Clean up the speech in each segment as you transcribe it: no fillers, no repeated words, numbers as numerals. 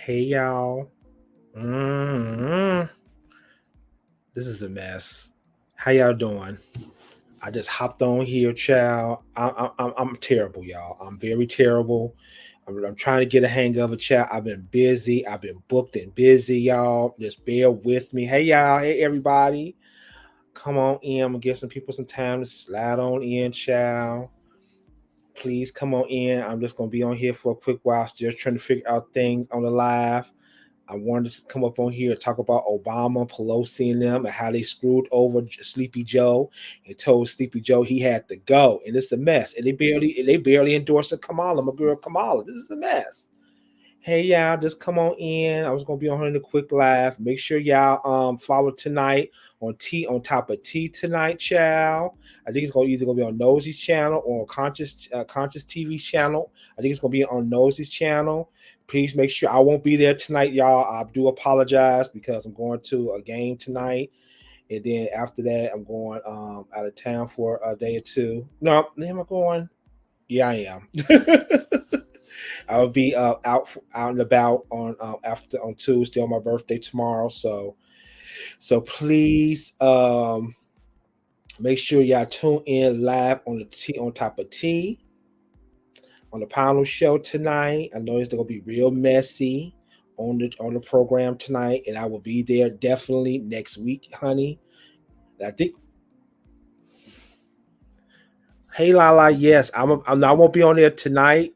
Hey y'all. mm This is a mess. How y'all doing? I just hopped on here, child. I'm terrible, y'all. I'm very terrible. I'm trying to get a hang of it, child. I've been busy. I've been booked and busy, y'all. Just bear with me. Hey y'all. Hey everybody. Come on in. I'm gonna give some people some time to slide on in, child. Please come on in. I'm just gonna be on here for a quick while, just trying to figure out things on the live. I wanted to come up on here and talk about Obama, Pelosi, and them, and how they screwed over Sleepy Joe and told Sleepy Joe he had to go, and it's a mess. And they barely endorsed Kamala, my girl Kamala. This is a mess. Hey y'all, just come on in. I was gonna be on here in a quick live. Make sure y'all follow tonight on T on top of T tonight, child. I think it's gonna either gonna be on Nosy's channel or Conscious TV channel. I think it's gonna be on Nosy's channel. Please make sure I won't be there tonight, y'all. I do apologize because I'm going to a game tonight, and then after that, I'm going out of town for a day or two. No, am I going? Yeah, I am. I'll be out and about on after on Tuesday on my birthday tomorrow. So please make sure y'all tune in live on the T on top of T on the panel show tonight. I know it's gonna be real messy on the program tonight, and I will be there definitely next week, honey. I think. Hey Lala, yes, I won't be on there tonight.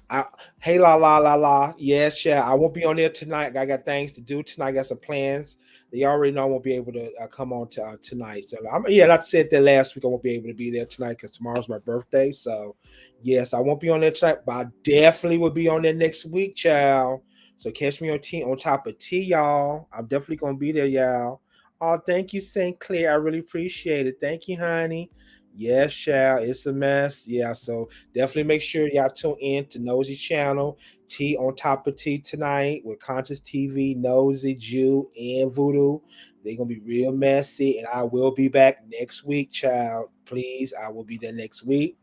I, hey la la la la. Yes, yeah. I won't be on there tonight. I got things to do tonight. I got some plans. They already know I won't be able to come on to tonight. So like I said that last week. I won't be able to be there tonight because tomorrow's my birthday. So yes, I won't be on there tonight, but I definitely will be on there next week, child. So catch me on T on top of T, y'all. I'm definitely gonna be there, y'all. Oh, thank you, St. Clair. I really appreciate it. Thank you, honey. Yes, child. It's a mess. Yeah. So definitely make sure y'all tune in to Nosy channel, T on top of T tonight with Conscious TV, Nosy, Jew, and Voodoo. They're gonna be real messy, and I will be back next week, child. Please, I will be there next week.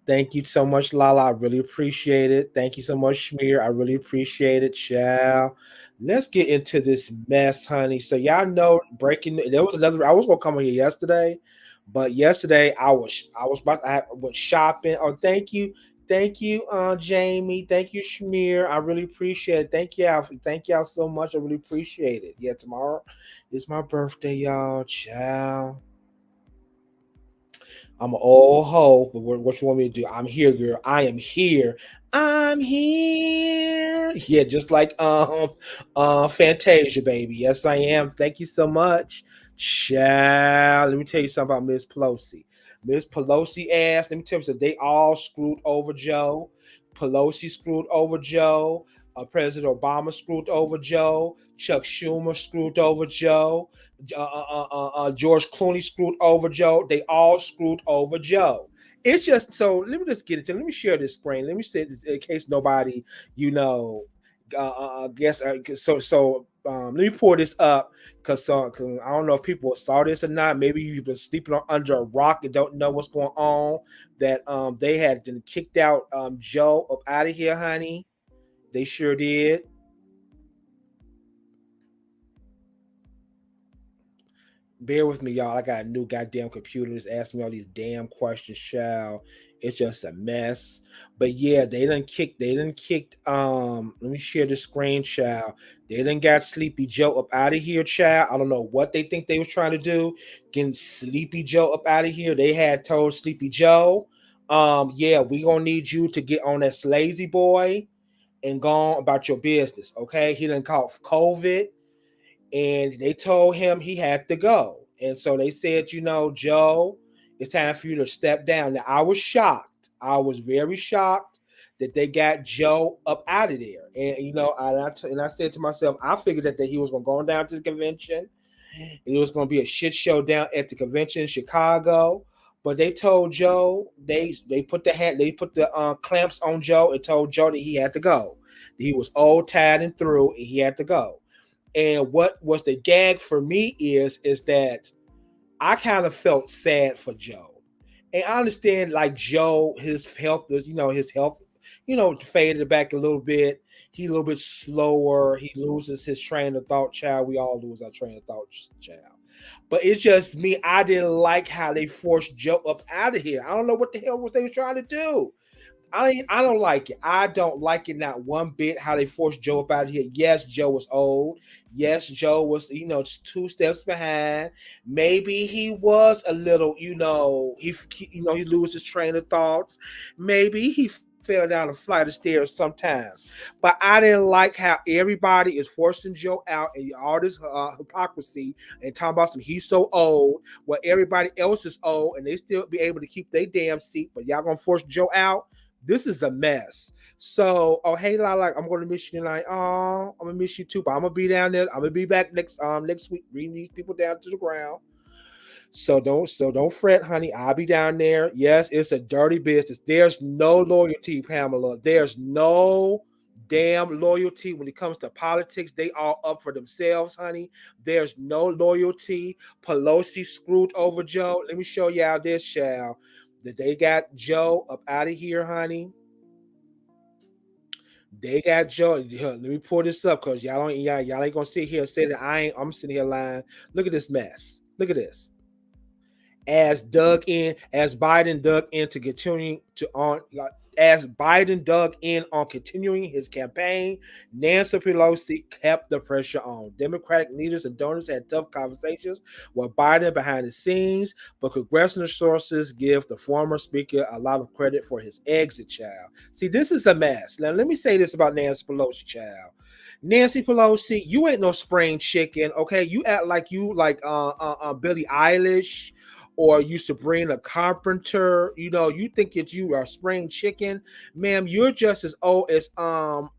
Thank you so much, Lala. I really appreciate it. Thank you so much, Schmear. I really appreciate it, child. Let's get into this mess, honey. So y'all know breaking. There was another. I was gonna come on here yesterday, but yesterday I was about to went shopping. Oh, thank you, Jamie. Thank you, Schmear. I really appreciate it. Thank y'all so much. I really appreciate it. Yeah, tomorrow is my birthday, y'all. Ciao. I'm an old hoe, but what you want me to do? I'm here, girl. I am here. I'm here. Yeah, just like Fantasia, baby. Yes, I am. Thank you so much. Child, let me tell you something about Miss Pelosi. Miss Pelosi asked, let me tell you something, they all screwed over Joe. Pelosi screwed over Joe. President Obama screwed over Joe. Chuck Schumer screwed over Joe. George Clooney screwed over Joe. They all screwed over Joe. It's just so. Let me just get it to. Let me share this screen. Let me say this in case nobody, you know, guess. Let me pull this up because I don't know if people saw this or not. Maybe you've been sleeping under a rock and don't know what's going on. That they had been kicked out Joe up out of here, honey. They sure did. Bear with me, y'all. I got a new goddamn computer that's asking me all these damn questions, child. It's just a mess. But yeah, they done kicked let me share the screen, child. They done got Sleepy Joe up out of here, child. I don't know what they think they was trying to do. Getting Sleepy Joe up out of here. They had told Sleepy Joe, yeah, we gonna need you to get on that lazy boy and go on about your business. Okay. He done caught COVID and they told him he had to go. And so they said, Joe, it's time for you to step down. Now, I was shocked. I was very shocked that they got Joe up out of there. And, I said to myself, I figured that he was going to go down to the convention. And it was going to be a shit show down at the convention in Chicago. But they told Joe, they put the clamps on Joe and told Joe that he had to go. He was old, tired, and through, and he had to go. And what was the gag for me is that I kind of felt sad for Joe. And I understand like Joe, his health faded back a little bit. He a little bit slower. He loses his train of thought, child. We all lose our train of thought, child. But it's just me. I didn't like how they forced Joe up out of here. I don't know what the hell was they were trying to do. I don't like it. I don't like it not one bit how they forced Joe up out of here. Yes, Joe was old. Yes, Joe was, two steps behind. Maybe he was a little, he lose his train of thoughts. Maybe he fell down a flight of stairs sometimes. But I didn't like how everybody is forcing Joe out and all this hypocrisy and talking about some he's so old, while everybody else is old and they still be able to keep their damn seat, but y'all gonna force Joe out. This is a mess. So, oh hey Lala, I'm gonna miss you tonight. Oh, I'm gonna miss you too, but I'm gonna be down there. I'm gonna be back next week, reading these people down to the ground. So don't fret, honey. I'll be down there. Yes, it's a dirty business. There's no loyalty, Pamela. There's no damn loyalty when it comes to politics. They all up for themselves, honey. There's no loyalty. Pelosi screwed over Joe. Let me show y'all this, child. That they got Joe up out of here, honey. They got Joe. Let me pull this up because y'all ain't gonna sit here and say that I'm sitting here lying. Look at this mess. Look at this. As Biden dug in to continuing to on as Biden dug in on continuing his campaign, Nancy Pelosi kept the pressure on. Democratic leaders and donors had tough conversations with Biden behind the scenes, but congressional sources give the former speaker a lot of credit for his exit, child. See, this is a mess. Now, let me say this about Nancy Pelosi, child. Nancy Pelosi, you ain't no spring chicken, okay? You act like you like Billie Eilish or you Sabrina Carpenter. You think that you are spring chicken, ma'am. You're just as old as Joe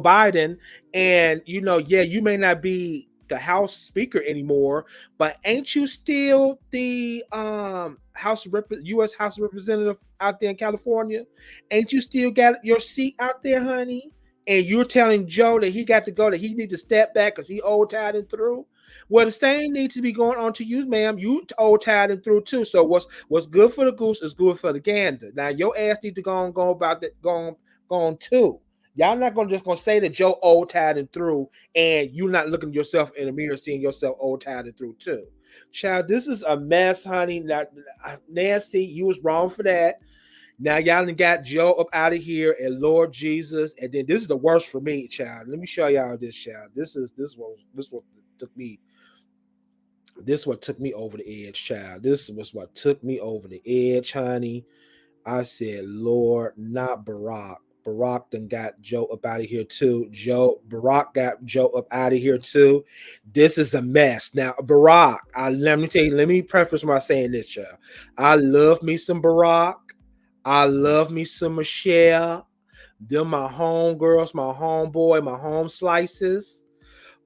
Biden, and yeah, you may not be the House Speaker anymore, but ain't you still the U.S. House Representative out there in California? Ain't you still got your seat out there, honey? And you're telling Joe that he got to go, that he needs to step back because he old, tired, and through. Well, the same needs to be going on to you, ma'am. You old, tired, and through too. So what's good for the goose is good for the gander. Now your ass need to go about that, go on too. Y'all not gonna say that Joe old, tired, and through, and you not looking at yourself in the mirror, seeing yourself old, tired, and through too. Child, this is a mess, honey. Now, Nancy, you was wrong for that. Now y'all done got Joe up out of here, and Lord Jesus, and then this is the worst for me, child. Let me show y'all this, child. This what took me. This what took me over the edge, child. This was what took me over the edge, honey. I said, Lord, not Barack. Barack then got Joe up out of here too. Barack got Joe up out of here too. This is a mess. Now, Barack, let me preface by saying this, child. I love me some Barack. I love me some Michelle. Them my home girls, my homeboy, my home slices.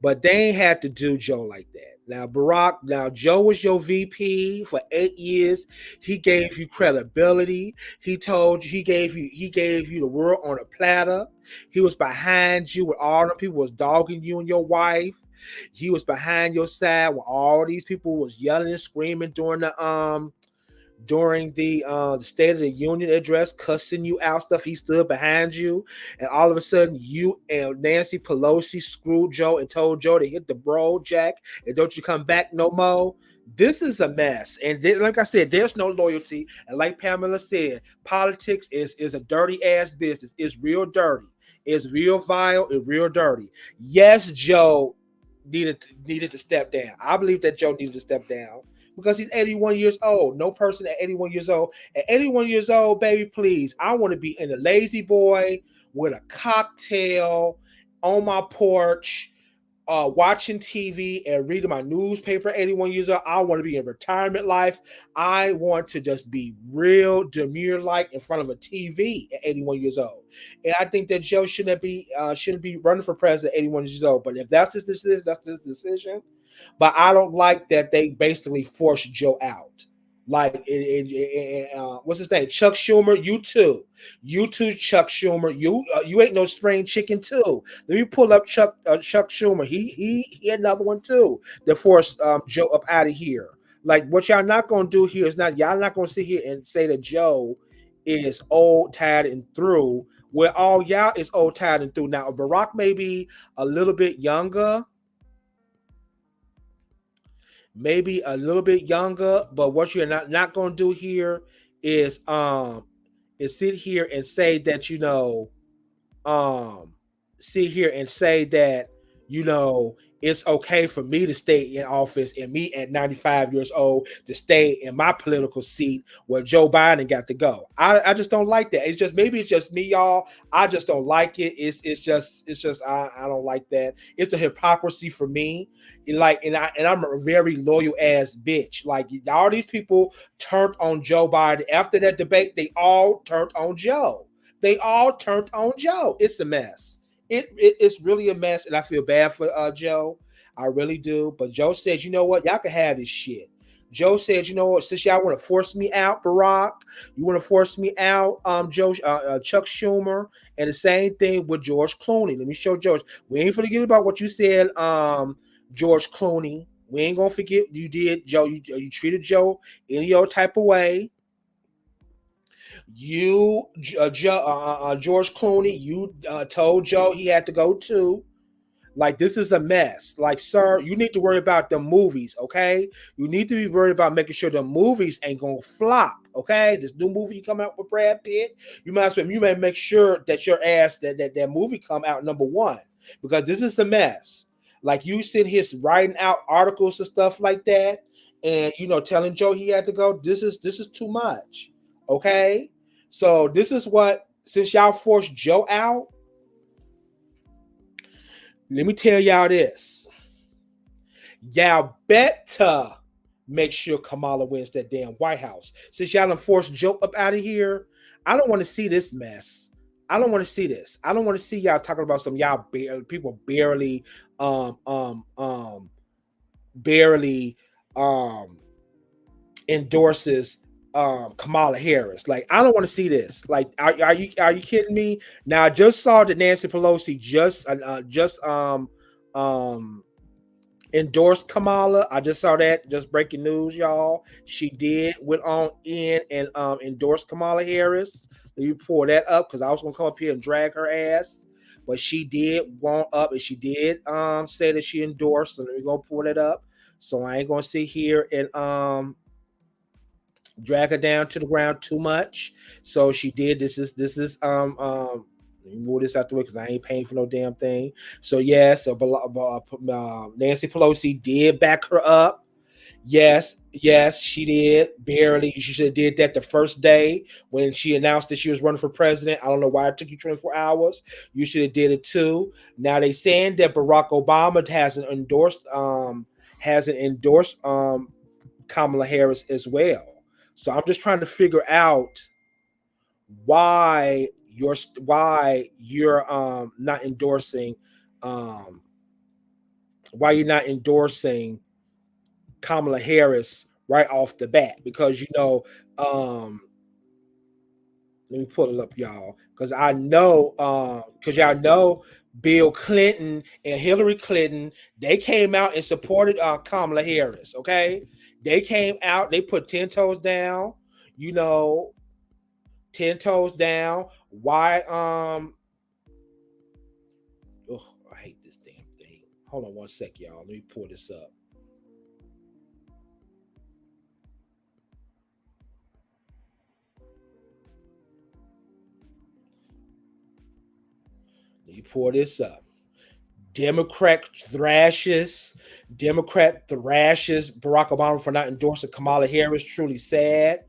But they ain't had to do Joe like that. Now Joe was your VP for 8 years. He gave you credibility. He gave you the world on a platter. He was behind you when all the people was dogging you and your wife. He was behind your side when all these people was yelling and screaming during the State of the Union address, cussing you out stuff. He stood behind you, and all of a sudden, you and Nancy Pelosi screwed Joe and told Joe to hit the bro jack and don't you come back no more. This is a mess, and like I said, there's no loyalty. And like Pamela said, politics is a dirty ass business. It's real dirty. It's real vile. It's real dirty. Yes, Joe needed to step down. I believe that Joe needed to step down because he's 81 years old. No person at 81 years old. At 81 years old, baby, please, I want to be in a lazy boy with a cocktail on my porch, watching TV and reading my newspaper at 81 years old. I want to be in retirement life. I want to just be real demure-like in front of a TV at 81 years old. And I think that Joe shouldn't be running for president at 81 years old. But if that's his decision, that's his decision. But I don't like that they basically forced Joe out. Like, what's his name? Chuck Schumer. You too, Chuck Schumer. You ain't no spring chicken too. Let me pull up Chuck Schumer. He had another one too that forced Joe up out of here. Like, what y'all not gonna do here is y'all not gonna sit here and say that Joe is old, tired, and through where all y'all is old tied and through. Now Barack may be a little bit younger, maybe a little bit younger, but what you're not gonna do here is sit here and say that um sit here and say that you know it's okay for me to stay in office and me at 95 years old to stay in my political seat where Joe Biden got to go. I just don't like that. It's just maybe it's just me, y'all. I just don't like it. It's just I don't like that. It's a hypocrisy for me. And I'm a very loyal ass bitch. Like all these people turned on Joe Biden after that debate. They all turned on Joe. They all turned on Joe. It's a mess. It's really a mess, and I feel bad for Joe. I really do. But Joe says, you know what? Y'all can have this shit. Joe said, you know what? Since y'all want to force me out, Barack, you want to force me out, Chuck Schumer, and the same thing with George Clooney. Let me show George. We ain't forget about what you said, George Clooney. We ain't gonna forget you did, Joe. You treated Joe any your type of way. You, George Clooney, you told Joe he had to go too. Like this is a mess. Like, sir, you need to worry about the movies, okay? You need to be worried about making sure the movies ain't gonna flop, okay? This new movie you coming out with Brad Pitt, you may make sure that your ass that movie come out number one because this is a mess. Like you sit here writing out articles and stuff like that, and telling Joe he had to go. This is too much, okay? So this is what since y'all forced Joe out. Let me tell y'all this. Y'all better make sure Kamala wins that damn White House. Since y'all done forced Joe up out of here, I don't want to see this mess. I don't want to see this. I don't want to see y'all talking about some y'all people barely endorses Kamala Harris. Like, I don't want to see this. Like, are you kidding me? Now, I just saw that Nancy Pelosi just endorsed Kamala. I just saw that. Just breaking news, y'all. She did went on in and endorsed Kamala Harris. Let me pull that up because I was gonna come up here and drag her ass. But she did go up and she did say that she endorsed. So let me go pull that up. So I ain't gonna sit here and drag her down to the ground too much. So she did. This is let me move this out the way because I ain't paying for no damn thing. So yeah, Nancy Pelosi did back her up. Yes, she did. Barely. She should have did that the first day when she announced that she was running for president. I don't know why it took you 24 hours. You should have did it too. Now they saying that Barack Obama hasn't endorsed Kamala Harris as well. So I'm just trying to figure out why you're not endorsing why you're not endorsing Kamala Harris right off the bat because let me pull it up, y'all, because I know because y'all know Bill Clinton and Hillary Clinton, they came out and supported Kamala Harris. Okay, they came out, they put 10 toes down, you know, 10 toes down. Why oh, I hate this damn thing. Hold on one sec, y'all. Let me pull this up. Let me pull this up. Democrat thrashes. Democrat thrashes Barack Obama for not endorsing Kamala Harris. Truly sad.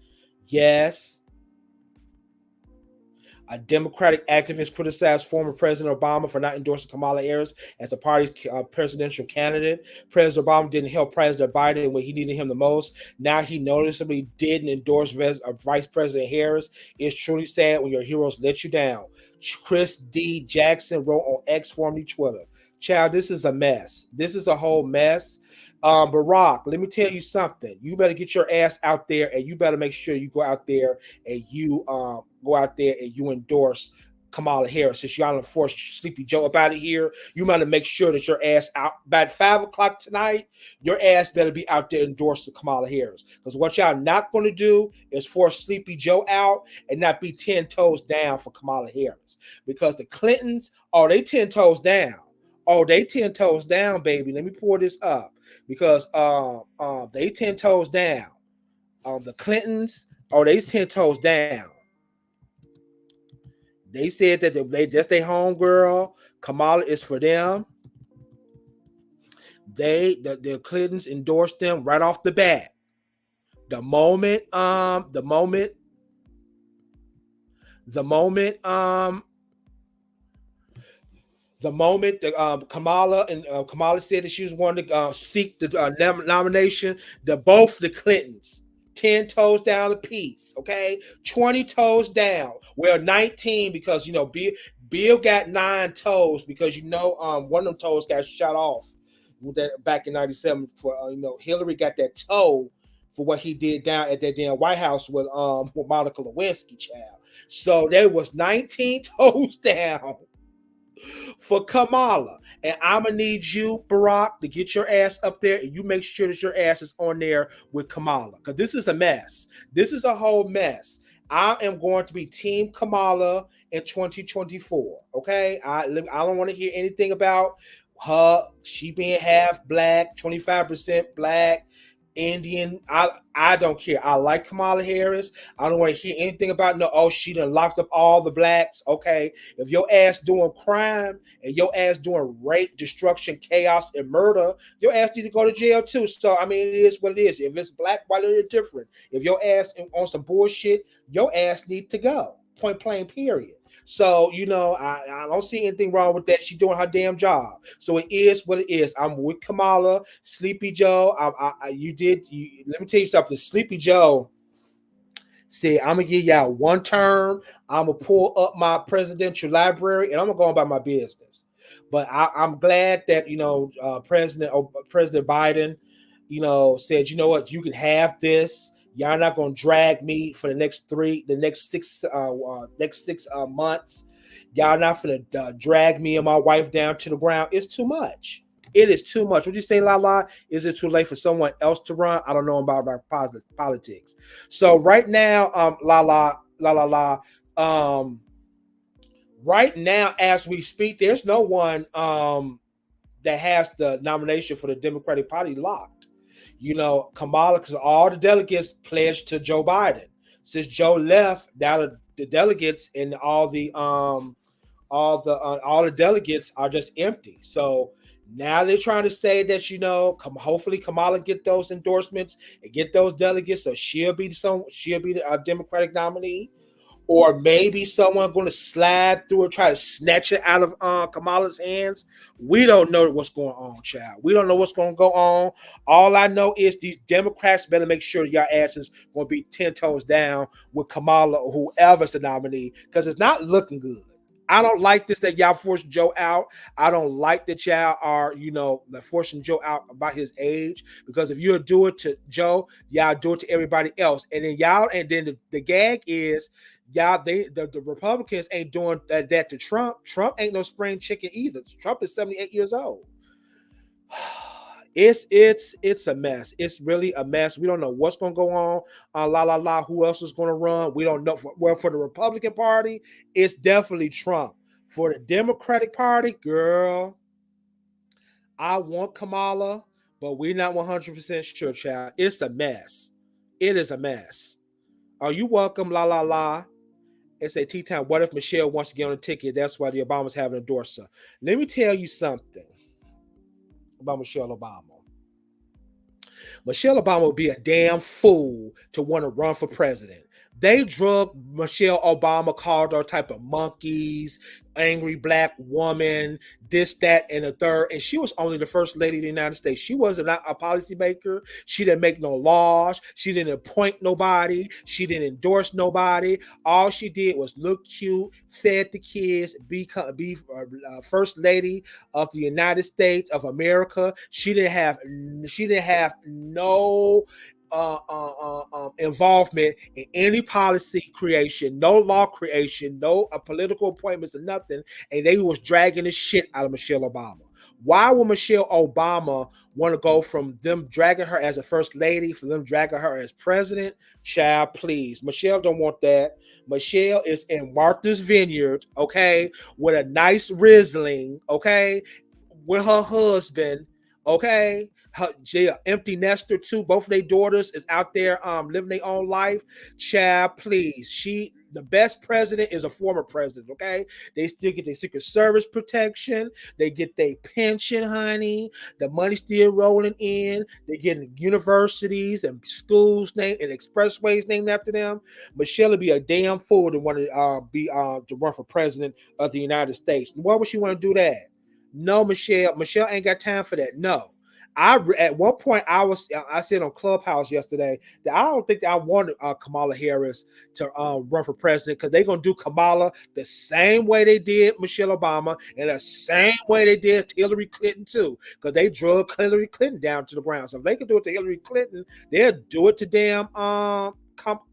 Yes. A Democratic activist criticized former President Obama for not endorsing Kamala Harris as the party's presidential candidate. President Obama didn't help President Biden when he needed him the most. Now he noticeably didn't endorse Vice President Harris. It's truly sad when your heroes let you down. Chris D. Jackson wrote on X, formerly Twitter. Child, this is a mess. This is a whole mess. Barack, let me tell you something. You better get your ass out there, and you better make sure you go out there and you endorse Kamala Harris. Since y'all force Sleepy Joe up out of here, you might make sure that your ass out by 5 o'clock tonight. Your ass better be out there endorsing Kamala Harris. Because what y'all not going to do is force Sleepy Joe out and not be 10 toes down for Kamala Harris. Because the Clintons, they 10 toes down. Oh, they 10 toes down, baby. Let me pour this up. Because they 10 toes down. The Clintons, they 10 toes down. They said that that's their home girl. Kamala is for them. The Clintons endorsed them right off the bat. The moment Kamala said that she was wanting to seek the nomination, both the Clintons 10 toes down a piece, okay? 20 toes down. Well, 19 because Bill got 9 toes because one of them toes got shot off back in 97 for Hillary got that toe for what he did down at that damn White House with Monica Lewinsky, child. So there was 19 toes down for Kamala. And I'm going to need you, Barack, to get your ass up there and you make sure that your ass is on there with Kamala. Because this is a mess. This is a whole mess. I am going to be Team Kamala in 2024. Okay? I don't want to hear anything about her. She being half black, 25% black, Indian. I don't care. I like Kamala Harris. I don't want to hear anything about she done locked up all the blacks. Okay. If your ass doing crime and your ass doing rape, destruction, chaos, and murder, your ass need to go to jail too. So I mean, it is what it is. If it's black, white, or different. If your ass on some bullshit, your ass need to go. Point blank, period. So, I don't see anything wrong with that. She's doing her damn job. So it is what it is. I'm with Kamala. Sleepy Joe. Let me tell you something. Sleepy Joe said, I'm going to give y'all one term. I'm going to pull up my presidential library and I'm going to go about my business. But I'm glad that, President Biden, said, you know what, you can have this. Y'all not gonna drag me for the next 6 months. Y'all not gonna drag me and my wife down to the ground. It's too much. It is too much. Would you say, Lala? Is it too late for someone else to run? I don't know about politics. So right now, right now as we speak, there's no one that has the nomination for the Democratic Party locked. Kamala, because all the delegates pledged to Joe Biden. Since Joe left, now the delegates and all the delegates are just empty. So now they're trying to say that hopefully Kamala get those endorsements and get those delegates, so she'll be the Democratic nominee. Or maybe someone going to slide through and try to snatch it out of Kamala's hands. We don't know what's going on, child. We don't know what's going to go on. All I know is these Democrats better make sure y'all asses going to be 10 toes down with Kamala or whoever's the nominee, because it's not looking good. I don't like this that y'all forced Joe out. I don't like that y'all are, forcing Joe out about his age, because if you do it to Joe, y'all do it to everybody else. And then the gag is, the Republicans ain't doing that to Trump. Trump ain't no spring chicken either. Trump is 78 years old. It's a mess. It's really a mess. We don't know what's going to go on. Who else is going to run? We don't know. For the Republican Party, it's definitely Trump. For the Democratic Party, girl, I want Kamala, but we're not 100% sure, child. It's a mess. It is a mess. Are you welcome? It's a tea time. What if Michelle wants to get on a ticket? That's why the Obamas have an endorser. Let me tell you something about Michelle Obama. Michelle Obama would be a damn fool to want to run for president. They drug Michelle Obama, called her type of monkeys, angry black woman, this, that, and the third. And she was only the first lady of the United States. She wasn't a policymaker. She didn't make no laws. She didn't appoint nobody. She didn't endorse nobody. All she did was look cute, fed the kids, be first lady of the United States of America. She didn't have no involvement in any policy creation, no law creation, no political appointments or nothing, and they was dragging the shit out of Michelle Obama. Why would Michelle Obama want to go from them dragging her as a first lady, for them dragging her as president? Child, please. Michelle don't want that. Michelle is in Martha's Vineyard, okay, with a nice Riesling, okay, with her husband, okay. She empty nester too. Both of their daughters is out there living their own life. Child, please. The best president is a former president, okay? They still get their Secret Service protection. They get their pension, honey. The money still rolling in. They getting universities and schools named and expressways named after them. Michelle would be a damn fool to want to to run for president of the United States. Why would she want to do that? No, Michelle. Michelle ain't got time for that. No. At one point I said on Clubhouse yesterday that I don't think that I wanted Kamala Harris to run for president, because they're gonna do Kamala the same way they did Michelle Obama and the same way they did Hillary Clinton too, because they drug Hillary Clinton down to the ground. So if they can do it to Hillary Clinton, they'll do it to damn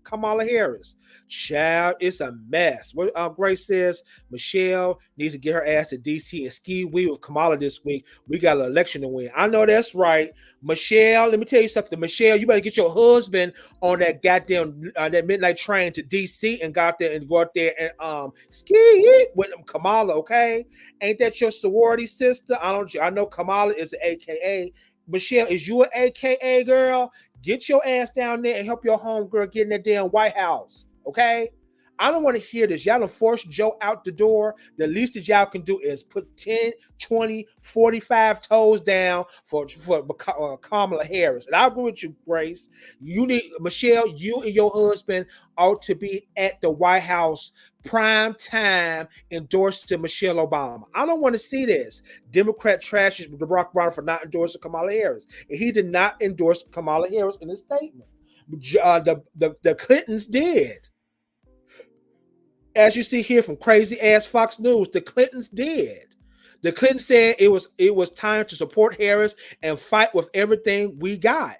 Kamala Harris. Child, it's a mess. What Grace says, Michelle needs to get her ass to DC and ski wee with Kamala this week. We got an election to win. I know that's right. Michelle, let me tell you something. Michelle, you better get your husband on that goddamn that midnight train to DC and go out there and ski with Kamala, okay? Ain't that your sorority sister? I know Kamala is an AKA. Michelle, is you an AKA girl? Get your ass down there and help your homegirl get in that damn White House, okay? I don't want to hear this. Y'all done forced Joe out the door. The least that y'all can do is put 10, 20, 45 toes down for Kamala Harris. And I agree with you, Grace. Michelle, you and your husband ought to be at the White House prime time endorsing Michelle Obama. I don't want to see this. Democrat trashes Barack Obama for not endorsing Kamala Harris. And he did not endorse Kamala Harris in his statement. The Clintons did. As you see here from crazy ass Fox News, the Clintons did. The Clintons said it was time to support Harris and fight with everything we got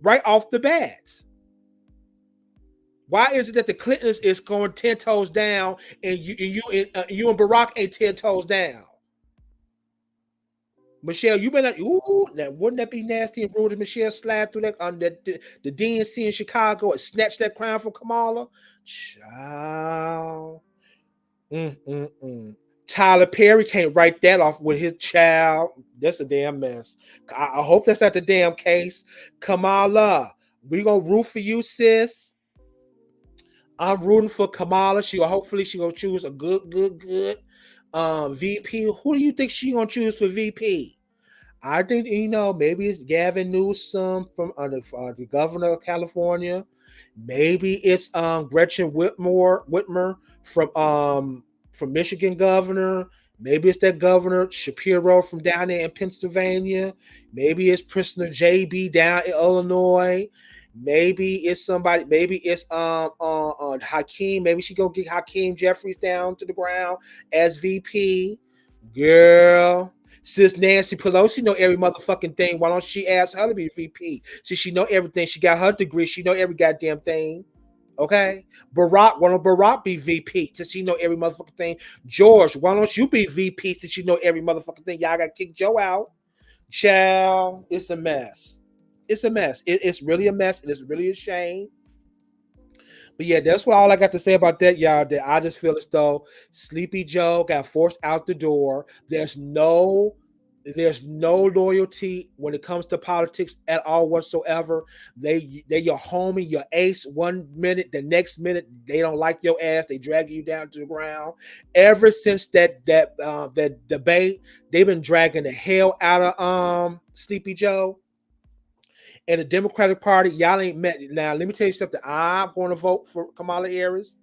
right off the bat. Why is it that the Clintons is going 10 toes down and you and Barack ain't 10 toes down? Michelle, you better. Ooh, now wouldn't that be nasty and rude if Michelle slide through that the DNC in Chicago and snatch that crown from Kamala? Child. Tyler Perry can't write that off with his child. That's a damn mess. I hope that's not the damn case. Kamala, we gonna root for you, sis. I'm rooting for Kamala. Hopefully she gonna choose a good VP. Who do you think she gonna choose for VP? I think maybe it's Gavin Newsom from the governor of California. Maybe it's Gretchen Whitmer from Michigan governor. Maybe it's that Governor Shapiro from down there in Pennsylvania. Maybe it's Prisoner JB down in Illinois. Maybe it's somebody. Maybe it's Hakeem. Maybe she go get Hakeem Jeffries down to the ground as VP. Girl, since Nancy Pelosi know every motherfucking thing, why don't she ask her to be VP? Since she know everything, she got her degree. She know every goddamn thing. Okay, why don't Barack be VP since she know every motherfucking thing? George, why don't you be VP since you know every motherfucking thing? Y'all got to kick Joe out. Child, it's a mess. It's a mess. It's really a mess. And it's really a shame. But yeah, that's what all I got to say about that, y'all. That I just feel as though Sleepy Joe got forced out the door. There's no loyalty when it comes to politics at all whatsoever. They're your homie, your ace 1 minute, the next minute they don't like your ass. They drag you down to the ground. Ever since that debate, they've been dragging the hell out of Sleepy Joe. And the Democratic Party, y'all ain't met. Now, let me tell you something. I'm going to vote for Kamala Harris.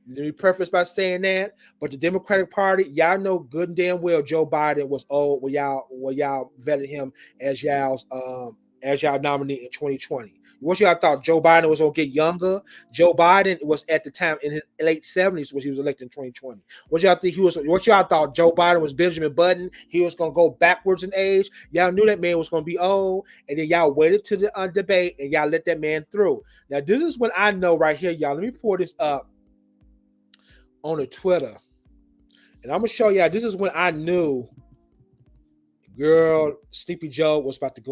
Let me preface by saying that. But the Democratic Party, y'all know good and damn well Joe Biden was old when y'all vetted him as y'all's nominee in 2020. What y'all thought Joe Biden was gonna get younger? Joe Biden was at the time in his late 70s when he was elected in 2020. What y'all think he was? What y'all thought Joe Biden was Benjamin Button? He was gonna go backwards in age. Y'all knew that man was gonna be old, and then y'all waited to the debate and y'all let that man through. Now this is what I know right here, y'all. Let me pull this up on the Twitter, and I'm gonna show y'all. This is when I knew. Girl, Sleepy Joe was about to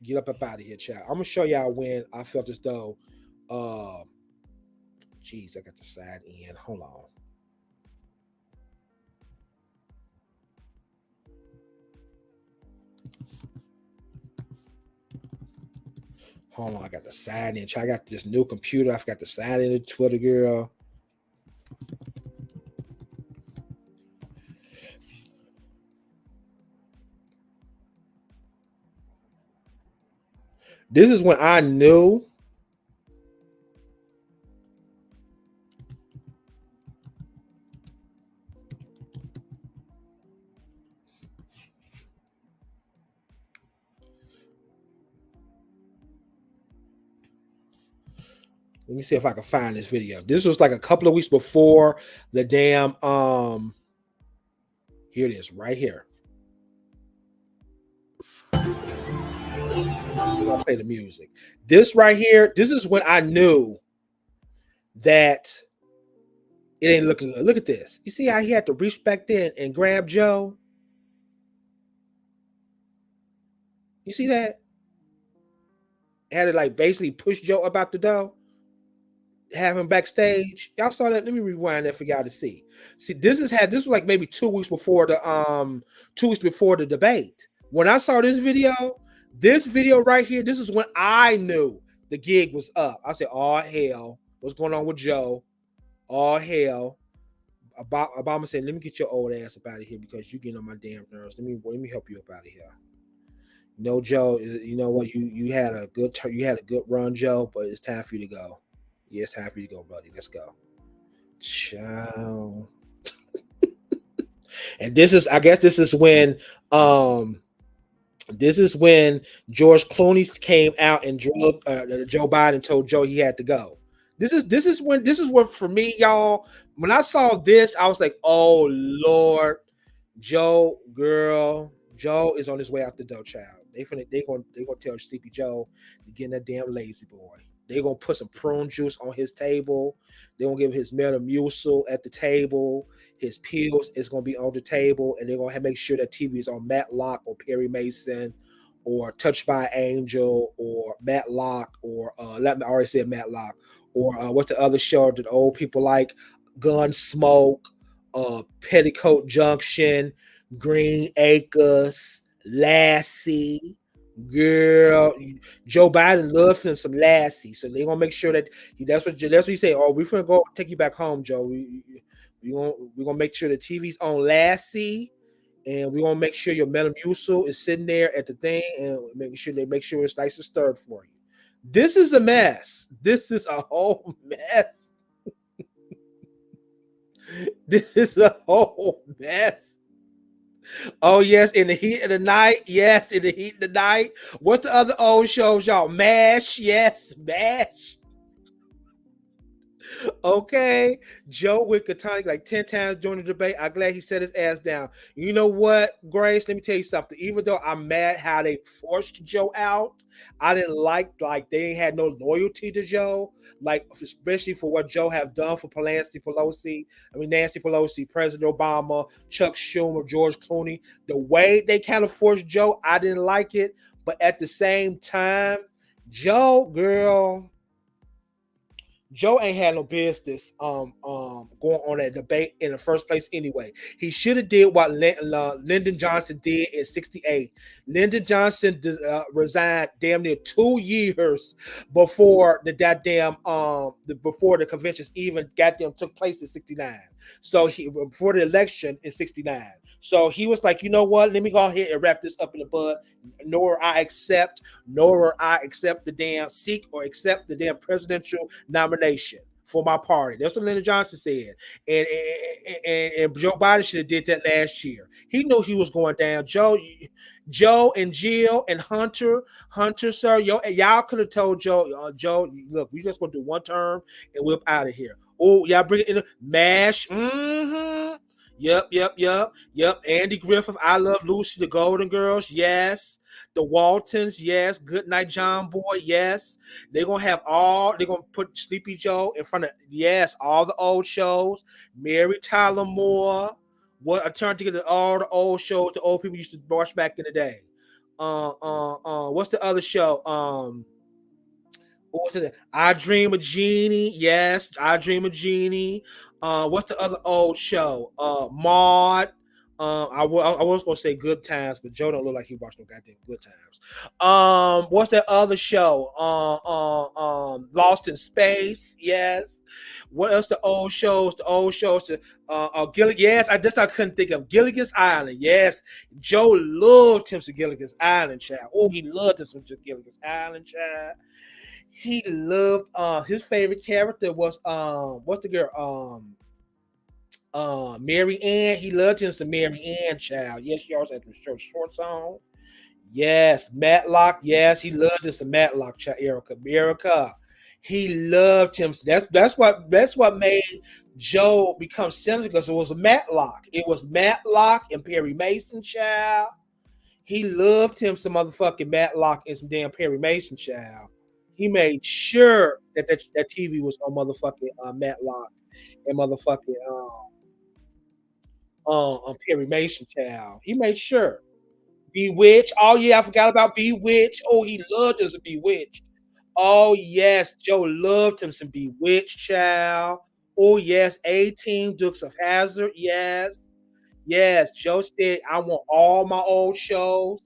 get up out of here, child. I'm gonna show y'all when I felt as though, geez, I got the side end. Hold on. Hold on, I got the side end. I got this new computer. I forgot the side end of Twitter, girl. This is when I knew. Let me see if I can find this video. This was like a couple of weeks before the damn here it is, right here. I'll play the music. This right here, this is when I knew that it ain't looking good. Look at this. You see how he had to reach back then and grab Joe? You see that? Had to like basically push Joe up out the door, have him backstage. Y'all saw that? Let me rewind that for y'all to see. See, this was like maybe 2 weeks before the debate. When I saw this video right here, this is when I knew the gig was up. I said, "Oh hell, what's going on with Joe? Oh hell." Obama said, "Let me get your old ass up out of here because you getting on my damn nerves. Let me help you up out of here." No, Joe. You know what? You had a good run, Joe, but it's time for you to go. Yeah, it's time for you to go, buddy. Let's go. Ciao. And I guess this is when George Clooney came out and drug Joe Biden, told Joe he had to go. This is what for me, y'all. When I saw this, I was like, "Oh Lord, Joe, girl, Joe is on his way out the door, child. They gonna tell Sleepy Joe to get in that damn lazy boy. They gonna put some prune juice on his table. They gonna give him his Metamucil at the table. His pills is gonna be on the table, and they're gonna make sure that TV is on Matlock or Perry Mason, or Touched by Angel, or Matlock, or let me already said Matlock, or what's the other show that old people like? Gunsmoke, Petticoat Junction, Green Acres, Lassie. Girl, Joe Biden loves him some Lassie, so they're gonna make sure that that's what he say. "Oh, we're gonna go take you back home, Joe. We're gonna make sure the TV's on Lassie, and we're gonna make sure your Metamucil is sitting there at the thing, and make sure it's nice and stirred for you." This is a mess. This is a whole mess. This is a whole mess. Oh, yes, in the heat of the night. Yes, in the heat of the night. What's the other old shows, y'all? MASH. Yes, MASH. Okay. Joe with Katani like 10 times during the debate. I'm glad he set his ass down. You know what, Grace? Let me tell you something. Even though I'm mad how they forced Joe out, I didn't like they ain't had no loyalty to Joe. Like, especially for what Joe have done for Nancy Pelosi, President Obama, Chuck Schumer, George Clooney. The way they kind of forced Joe, I didn't like it. But at the same time, Joe, girl, Joe ain't had no business going on that debate in the first place anyway. He should have did what Lyndon Johnson did in '68. Lyndon Johnson resigned damn near 2 years before before the conventions even goddamn took place in '69. So before the election in '69. So he was like, "You know what? Let me go ahead and wrap this up in the bud. Nor I accept the damn seek or accept the damn presidential nomination for my party. That's what Lyndon Johnson said. And Joe Biden should have did that last year. He knew he was going down. Joe and Jill and Hunter, sir, y'all could have told Joe, look, we just gonna do one term and we're out of here. Oh, y'all bring it in MASH. Mm-hmm. Yep. Andy Griffith, I Love Lucy, the Golden Girls, yes. The Waltons, yes. Good Night, John Boy, yes. They're gonna put Sleepy Joe in front of, yes, all the old shows. Mary Tyler Moore. What I turned to get all the old shows the old people used to watch back in the day. What's the other show? What was it? I Dream of Jeannie. Yes, I Dream of Jeannie. What's the other old show? Maud. I was gonna say Good Times, but Joe don't look like he watched no goddamn Good Times. What's that other show? Lost in Space. Yes. What else? The old shows. The old shows. Yes, I couldn't think of Gilligan's Island. Yes, Joe loved him some Gilligan's Island, child. Oh, he loved him some Gilligan's Island, child. He loved his favorite character was what's the girl Mary Ann. He loved him some Mary Ann, child. Yes, she also had the shorts on. Yes, Matlock. Yes, he loved him some Matlock, child. Erica. He loved him. That's what made Joe become senator, because it was a Matlock. It was Matlock and Perry Mason, child. He loved him some motherfucking Matlock and some damn Perry Mason, child. He made sure that TV was on motherfucking Matlock and motherfucking Perry Mason, child. He made sure. Bewitched. Oh yeah, I forgot about Bewitched. Oh, he loved him some Bewitched. Oh yes, Joe loved him some Bewitched, child. Oh yes, 18 Dukes of Hazzard. Yes. Joe said, I want all my old shows.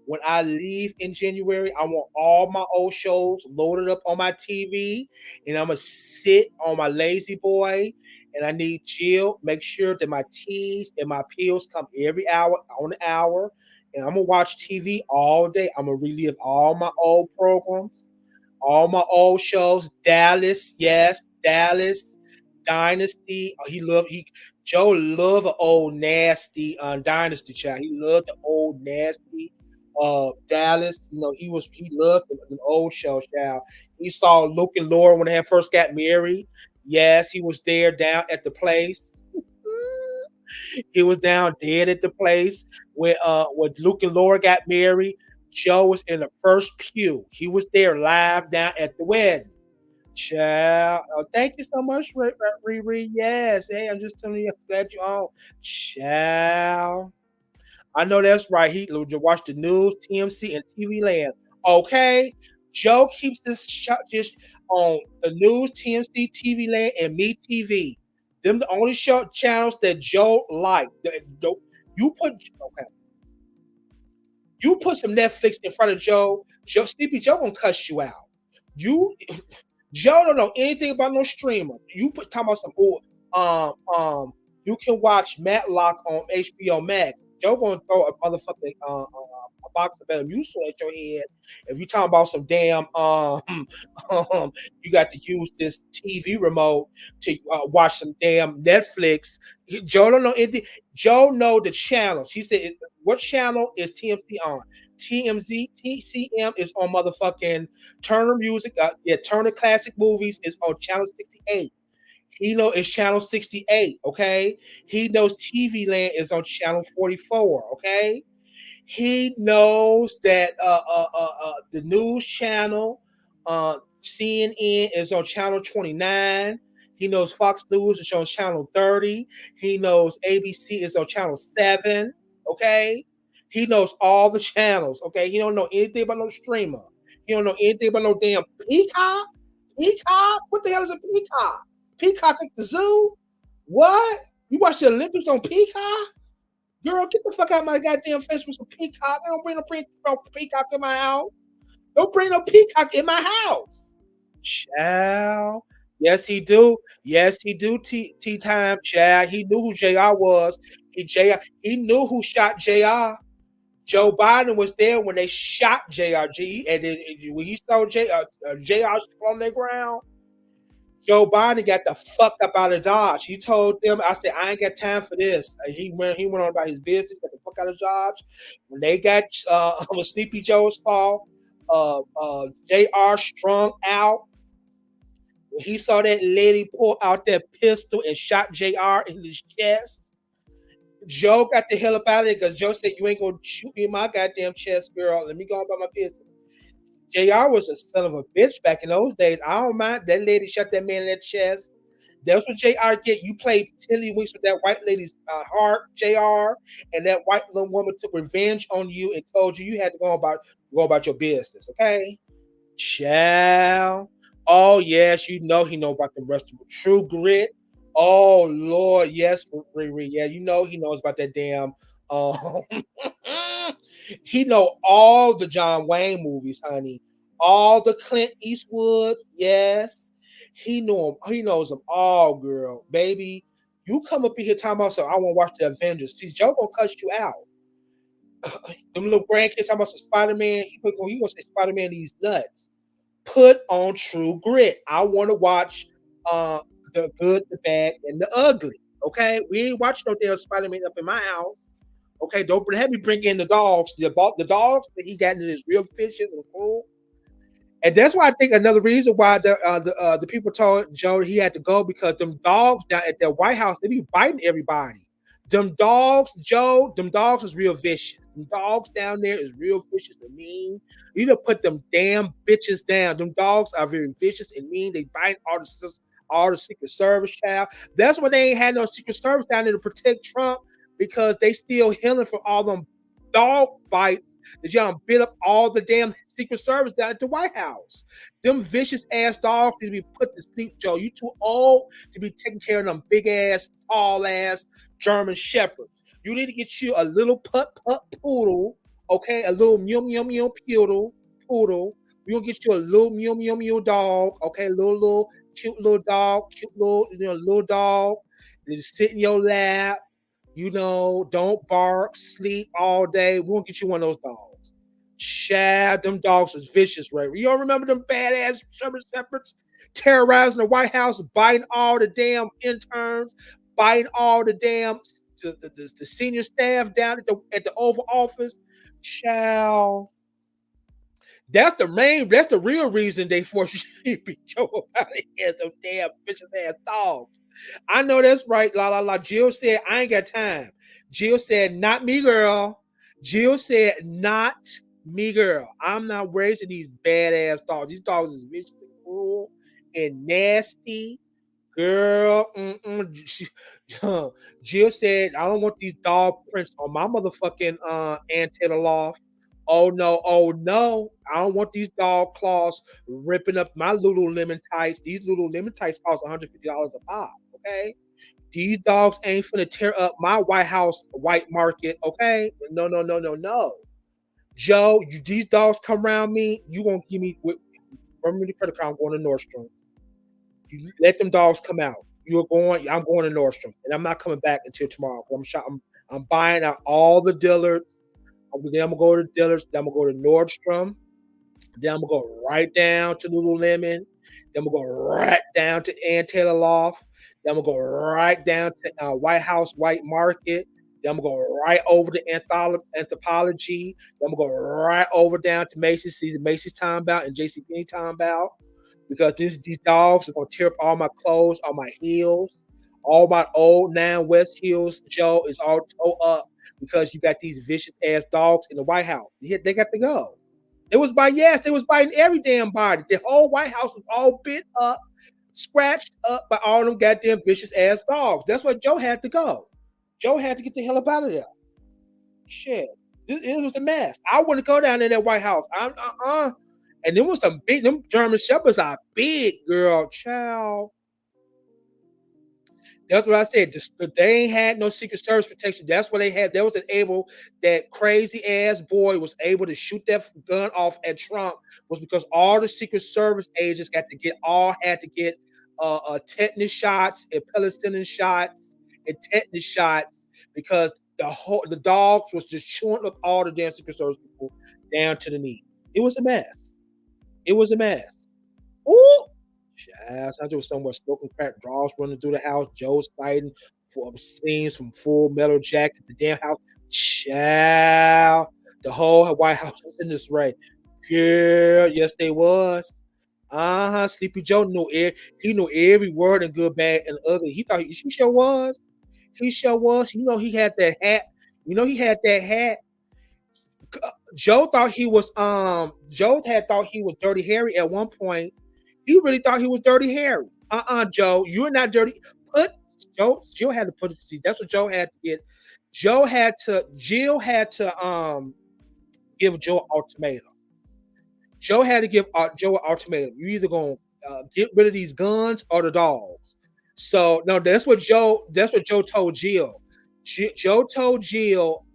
When I leave in January, I want all my old shows loaded up on my TV, and I'm gonna sit on my lazy boy. And I need Jill. Make sure that my teas and my pills come every hour on the hour, and I'm gonna watch TV all day. I'm gonna relive all my old programs, all my old shows. Dallas, yes, Dallas, Dynasty. Joe loved an old nasty Dynasty, child. He loved the old nasty Dallas. He loved an old show, child. He saw Luke and Laura when they first got married. Yes, he was there down at the place. He was down dead at the place when Luke and Laura got married. Joe was in the first pew. He was there live down at the wedding. Child, thank you so much, Riri. Yes, hey, I'm just telling you, I'm glad you on. Child, I know that's right. He watch the news, TMC, and TV Land. Okay, Joe keeps this just on the news, TMC, TV Land, and Me TV. Them the only show channels that Joe liked. You put okay. You put some Netflix in front of Joe. Sleepy Joe gonna cuss you out. You Joe don't know anything about no streamer. You talking about some you can watch Matlock on HBO Max. Joe gonna throw a motherfucking a box of Metamucil at your head if you talking about some damn you got to use this TV remote to watch some damn Netflix. Joe don't know anything. Joe know the channels. He said, "What channel is TMC on?" TCM is on motherfucking Turner Music. Turner Classic Movies is on channel 68. He know it's channel 68. Okay, he knows TV Land is on channel 44. Okay, he knows that the news channel, CNN, is on channel 29. He knows Fox News is on channel 30. He knows ABC is on channel 7. Okay, he knows all the channels. Okay, he don't know anything about no streamer. He don't know anything about no damn Peacock. Peacock? What the hell is a Peacock? Peacock at the zoo? What? You watch the Olympics on Peacock? Girl, get the fuck out of my goddamn face with some Peacock. I don't bring no Peacock in my house. Don't bring no Peacock in my house. Child. Yes, he do. Yes, he do. Tea time, child. He knew who JR was. He knew who shot JR. Joe Biden was there when they shot JRG, and then when he saw JR on the ground, Joe Biden got the fuck up out of Dodge. He told them, I said, I ain't got time for this. He went on about his business, got the fuck out of Dodge. When they got with Sleepy Joe's fault, JR strung out. When he saw that lady pull out that pistol and shot JR in his chest, Joe got the hell up out of it because Joe said, you ain't gonna shoot me in my goddamn chest, girl. Let me go about my business. JR was a son of a bitch back in those days. I don't mind. That lady shot that man in that chest. That's what JR get. You played tiddlywinks with that white lady's heart, JR, and that white little woman took revenge on you and told you had to go about your business. Okay, child. Oh yes, he know about the rest of it. True Grit. Oh Lord, yes, Riri. Yeah, he knows about that damn. Um, he know all the John Wayne movies, honey. All the Clint Eastwood. Yes, he know him. He knows them all, girl. Baby, you come up in here talking about so I want to watch the Avengers. See, Joe gonna cuss you out. Them little grandkids talking about some Spider Man. He gonna say Spider Man these nuts. Put on True Grit. I want to watch uh the good, the bad, and the ugly. Okay, we ain't watching no damn Spider Man up in my house. Okay, don't have me bring in the dogs. The dogs that he got in is real vicious and cruel. And that's why I think another reason why the people told Joe he had to go because them dogs down at the White House they be biting everybody. Them dogs, Joe, them dogs is real vicious. Them dogs down there is real vicious and mean. You need to put them damn bitches down. Them dogs are very vicious and mean. They bite all the Secret Service child. That's why they ain't had no Secret Service down there to protect Trump because they still healing from all them dog bites that y'all bit up all the damn Secret Service down at the White House. Them vicious ass dogs need to be put to sleep, Joe. You too old to be taking care of them big ass, tall ass German shepherds. You need to get you a little put poodle, okay? A little meow poodle. We gonna get you a little meow dog, okay? Little cute little dog, cute little dog. Just sit in your lap. Don't bark, sleep all day. We won't get you one of those dogs. Chad, them dogs was vicious, right? You don't remember them badass German shepherds terrorizing the White House, biting all the damn interns, biting all the damn the senior staff down at the Oval Office. Child, that's the real reason they forced you to be Joe out of here, them damn vicious ass dogs. I know that's right. La la la. Jill said, I ain't got time. Jill said, not me, girl. Jill said, not me, girl. I'm not raising these badass dogs. These dogs is vicious and cruel and nasty. Girl, Jill said, I don't want these dog prints on my motherfucking antenna loft. Oh no. I don't want these dog claws ripping up my Lululemon tights. These Lululemon tights cost $150 a pop. Okay. These dogs ain't finna tear up my White House white market. Okay. No. Joe, these dogs come around me, you gonna give me remember the credit card, I'm going to Nordstrom. You let them dogs come out. I'm going to Nordstrom. And I'm not coming back until tomorrow. I'm buying out all the dealers. Then I'm gonna go to dealers. Then I'm gonna go to Nordstrom. Then I'm gonna go right down to Lululemon. Then I'm gonna go right down to Ann Taylor Loft. Then I'm gonna go right down to White House White Market. Then I'm gonna go right over to Anthropology. Then I'm gonna go right over down to Macy's, see the Macy's time about and JCPenney time about because these dogs are gonna tear up all my clothes, all my heels, all my old Nine West heels. Joe is all toe up because you got these vicious ass dogs in the White House. They got to go. They was biting every damn body. The whole White House was all bit up, scratched up by all them goddamn vicious ass dogs. That's why Joe had to go. Joe had to get the hell up out of there. Shit. It was a mess. I wouldn't go down in that White House. And there was some big, them German Shepherds are big, girl, child. That's what I said. They ain't had no Secret Service protection. That's what they had. That crazy ass boy was able to shoot that gun off at Trump was because all the Secret Service agents had to get tetanus shots and penicillin shots and tetanus shots because the dogs was just chewing up all the damn Secret Service people down to the knee. It was a mess. Ooh, Sandra was somewhere smoking crack, draws running through the house, Joe's fighting for scenes from Full Metal Jacket, the damn house. Child, the whole White House was in this rain. Yeah, yes, they was. Uh-huh. Sleepy Joe he knew every word and good, bad, and ugly. He thought he sure was. He sure was. You know, he had that hat. You know, he had that hat. Joe had thought he was Dirty Harry at one point. He really thought he was Dirty Harry. Joe, you're not dirty. Put Joe had to put it. See, that's what Joe had to get. Jill had to give Joe an ultimatum. Joe had to give Joe an ultimatum. You either gonna get rid of these guns or the dogs. So no, that's what Joe. That's what Joe told Jill. Joe told Jill,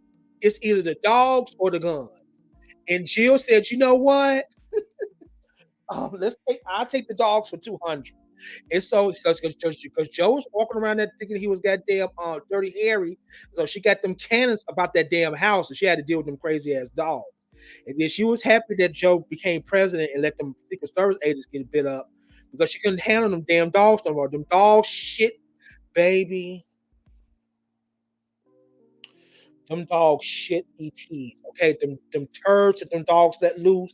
it's either the dogs or the guns. And Jill said, "You know what? I'll take the dogs for 200." And so because Joe was walking around there thinking he was goddamn Dirty Harry, so she got them cannons about that damn house, and she had to deal with them crazy ass dogs. And then she was happy that Joe became president and let them Secret Service agents get bit up because she couldn't handle them damn dogs no more. Them dogs shit, baby. Them dogs shit ETs. Okay, them turds that them dogs let loose.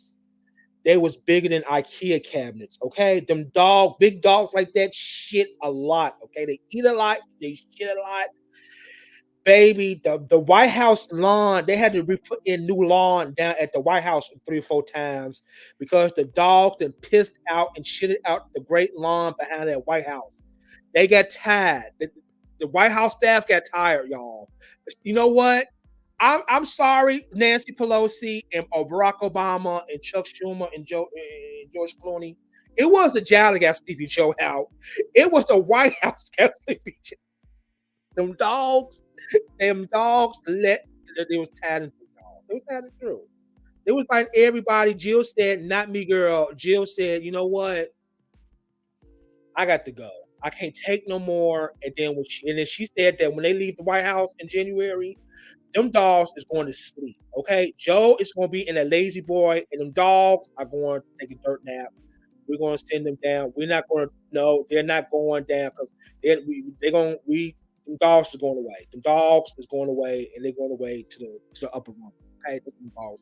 They was bigger than IKEA cabinets. Okay, big dogs like that shit a lot. Okay, they eat a lot, they shit a lot. Baby, the White House lawn, they had to put in new lawn down at the White House 3 or 4 times because the dogs then pissed out and shitted out the great lawn behind that White House. They got tired. The White House staff got tired, y'all. You know what? I'm sorry, Nancy Pelosi and Barack Obama and Chuck Schumer and George Clooney. It was the jail that got Sleepy Joe out. It was the White House that got Sleepy Joe. Them dogs, they was tired of the dogs. They was tired of through. They was fighting everybody. Jill said, "Not me, girl." Jill said, "You know what? I got to go. I can't take no more." And then she said that when they leave the White House in January, them dogs is going to sleep. Okay, Joe is going to be in a lazy boy, and them dogs are going to take a dirt nap. We're going to send them down. We're not going to. No, they're not going down because they're going. Them dogs is going away. Them dogs is going away, and they're going away to the upper room. Okay, them dogs.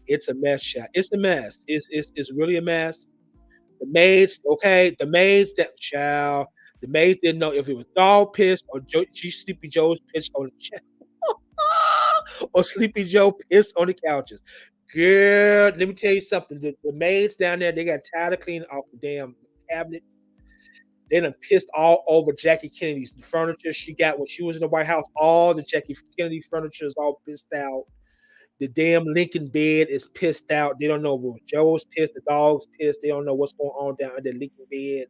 It's a mess, chat. It's a mess. It's really a mess. The maids, okay, the maids that child. The maids didn't know if it was dog piss or Sleepy Joe's piss on the chair. Or Sleepy Joe pissed on the couches. Girl, let me tell you something. The maids down there, they got tired of cleaning off the damn cabinet. They done pissed all over Jackie Kennedy's furniture she got when she was in the White House. All the Jackie Kennedy furniture is all pissed out. The damn Lincoln bed is pissed out. They don't know what Joe's pissed, the dog's pissed. They don't know what's going on down under the Lincoln bed.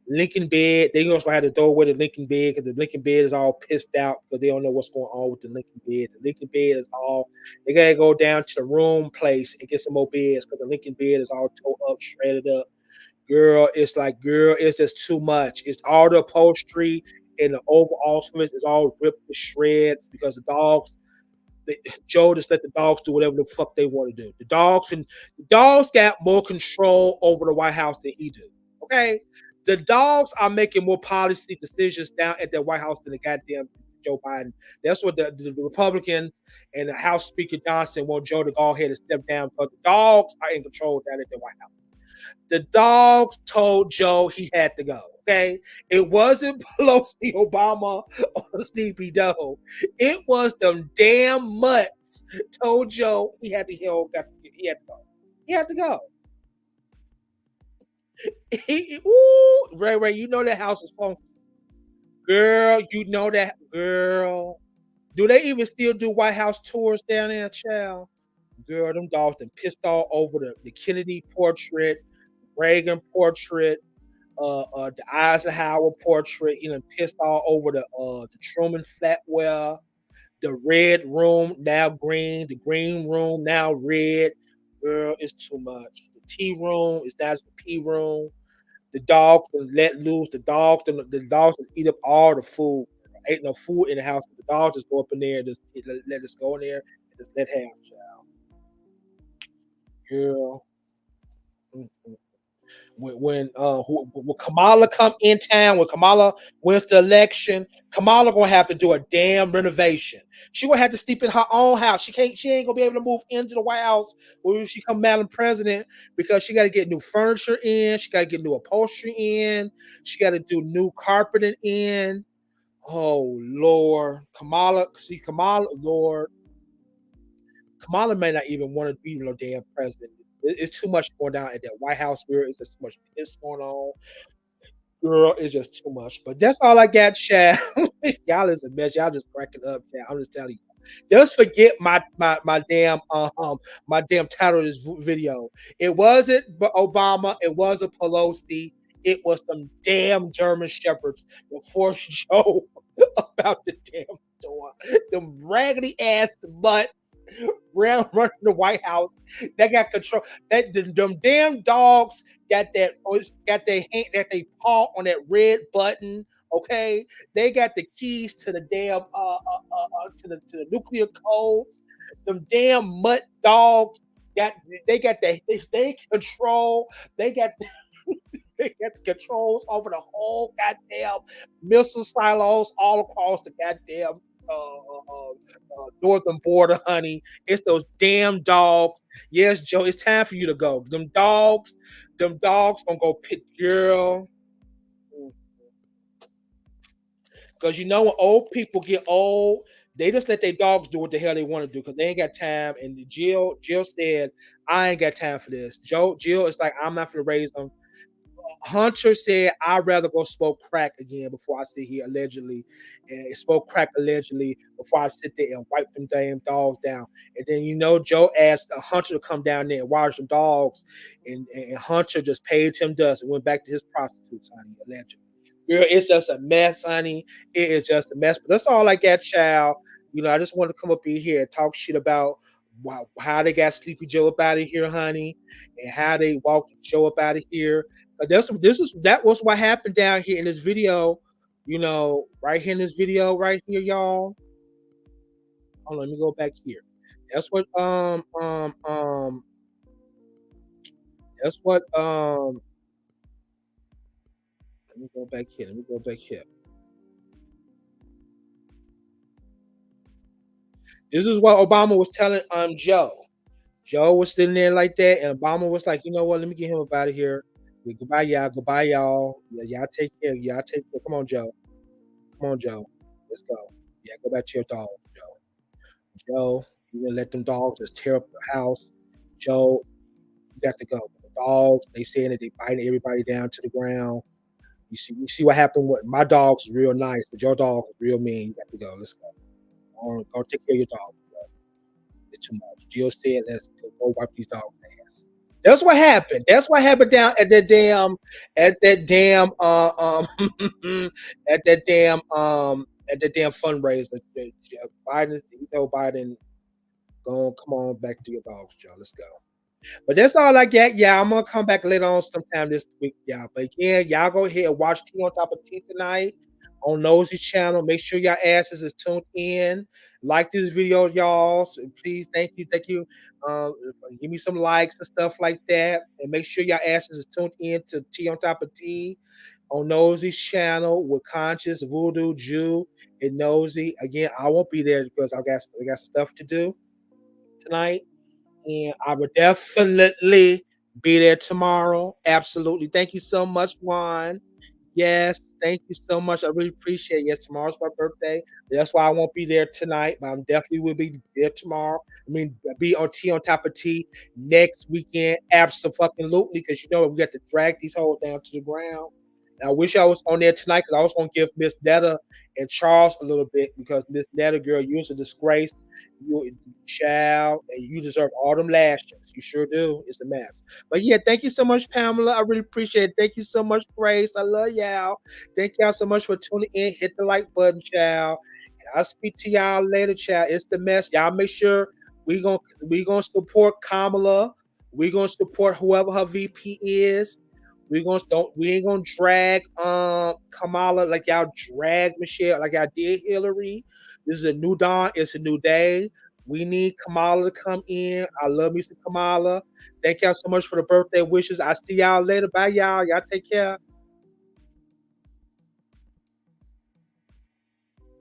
Lincoln bed, they also had to throw away the Lincoln bed because the Lincoln bed is all pissed out because they don't know what's going on with the Lincoln bed. The Lincoln bed is all, they got to go down to the room place and get some more beds because the Lincoln bed is all tore up, shredded up. Girl, it's just too much. It's all the upholstery and the overall surface is all ripped to shreds because Joe just let the dogs do whatever the fuck they want to do. The dogs got more control over the White House than he do. Okay, the dogs are making more policy decisions down at the White House than the goddamn Joe Biden. That's what the Republicans and the House Speaker Johnson want Joe to go ahead and step down because the dogs are in control down at the White House. The dogs told Joe he had to go. Okay, it wasn't Pelosi, Obama, or Sleepy Joe. It was them damn mutts told Joe he had to go. He had to go. He had to go. Ray, you know that house was fun. Girl, you know that girl. Do they even still do White House tours down there, child? Girl, them dogs done pissed all over the Kennedy portrait, Reagan portrait, the Eisenhower portrait. You know, pissed all over the Truman flatware, the red room now green, the green room now red. Girl, it's too much. The tea room is now the P room. The dogs will let loose. The dogs will eat up all the food. Ain't no food in the house. The dogs just go up in there and just let us go in there and just let have, child. Girl. Mm-mm. when Kamala come in town, when Kamala wins the election, Kamala gonna have to do a damn renovation. She gonna have to sleep in her own house. She ain't gonna be able to move into the White House when she come Madam President because she got to get new furniture in. She got to get new upholstery in. She got to do new carpeting in. Oh Lord, Lord, Kamala may not even want to be no damn president. It's too much going down at that White House. Girl, it's just too much piss going on. Girl, it's just too much. But that's all I got, Chad. Y'all is a mess. Y'all just cracking up, Chad. I'm just telling you. Just forget my damn title of this video. It wasn't Obama. It wasn't Pelosi. It was some damn German shepherds that forced Joe about the damn door. Them raggedy ass butt round running the White House. They got control. Them damn dogs got their hand, that they paw on that red button. Okay, they got the keys to the damn to the nuclear codes. Them damn mutt dogs got they got they control. They got they got the controls over the whole goddamn missile silos all across the goddamn northern border, honey. It's those damn dogs. Yes, Joe, it's time for you to go. Them dogs gonna go pick girl. Because you know when old people get old, they just let their dogs do what the hell they want to do because they ain't got time. And Jill said, I ain't got time for this. Jill is like, I'm not gonna raise them. Hunter said, I'd rather go smoke crack again before I sit here allegedly and smoke crack allegedly before I sit there and wipe them damn dogs down. And then, Joe asked Hunter to come down there and watch them dogs. And Hunter just paid him dust and went back to his prostitutes, honey, allegedly. Girl, it's just a mess, honey. It is just a mess. But that's all I got, child. I just want to come up in here and talk shit about how they got Sleepy Joe up out of here, honey, and how they walked Joe up out of here. That was what happened down here in this video, right here in this video, right here, y'all. Hold on, let me go back here. That's what that's what let me go back here. Let me go back here. This is what Obama was telling Joe. Joe was sitting there like that, and Obama was like, you know what? Let me get him up out of here. Yeah, goodbye, y'all. Goodbye, y'all. Yeah, y'all take care. Y'all take care. Come on, Joe. Come on, Joe. Let's go. Yeah, go back to your dog, Joe. Joe, you gonna let them dogs just tear up your house. Joe, you got to go. The dogs, they saying that they biting everybody down to the ground. You see what happened with my dog's real nice, but your dog is real mean. You got to go. Let's go. Go take care of your dog. Bro. It's too much. Jill said, let's go wipe these dogs' ass. That's what happened. That's what happened down at that damn at that damn fundraiser. Biden, come on back to your dogs, Joe. Let's go. But that's all I got. Yeah, I'm gonna come back later on sometime this week, y'all. But yeah, y'all go ahead and watch Tea on Top of Tea tonight on Nosy channel. Make sure your asses is tuned in. Like this video, y'all. So please, thank you. Give me some likes and stuff like that. And make sure your asses is tuned in to Tea on Top of Tea on Nosy's channel with Conscious, Voodoo, Jew, and Nosy. Again, I won't be there because I got stuff to do tonight. And I will definitely be there tomorrow. Absolutely. Thank you so much, Juan. Yes, thank you so much. I really appreciate it. Yes, tomorrow's my birthday. That's why I won't be there tonight, but I'm definitely will be there tomorrow. I mean, be on Tea on Top of Tea next weekend. Absolutely, because we got to drag these hoes down to the ground. And I wish I was on there tonight because I was going to give Miss Netta and Charles a little bit because Miss Netta, girl, you're a disgrace. You child, and you deserve all them lashings. You sure do. It's a mess. But yeah, thank you so much, Pamela. I really appreciate it. Thank you so much, Grace. I love y'all. Thank y'all so much for tuning in. Hit the like button, child. And I'll speak to y'all later, child. It's the mess. Y'all make sure we gonna support Kamala. We gonna support whoever her VP is. We ain't gonna drag Kamala like y'all drag Michelle, like y'all did Hillary. This is a new dawn. It's a new day. We need Kamala to come in. I love me some Kamala. Thank y'all so much for the birthday wishes. I see y'all later. Bye, y'all. Y'all take care.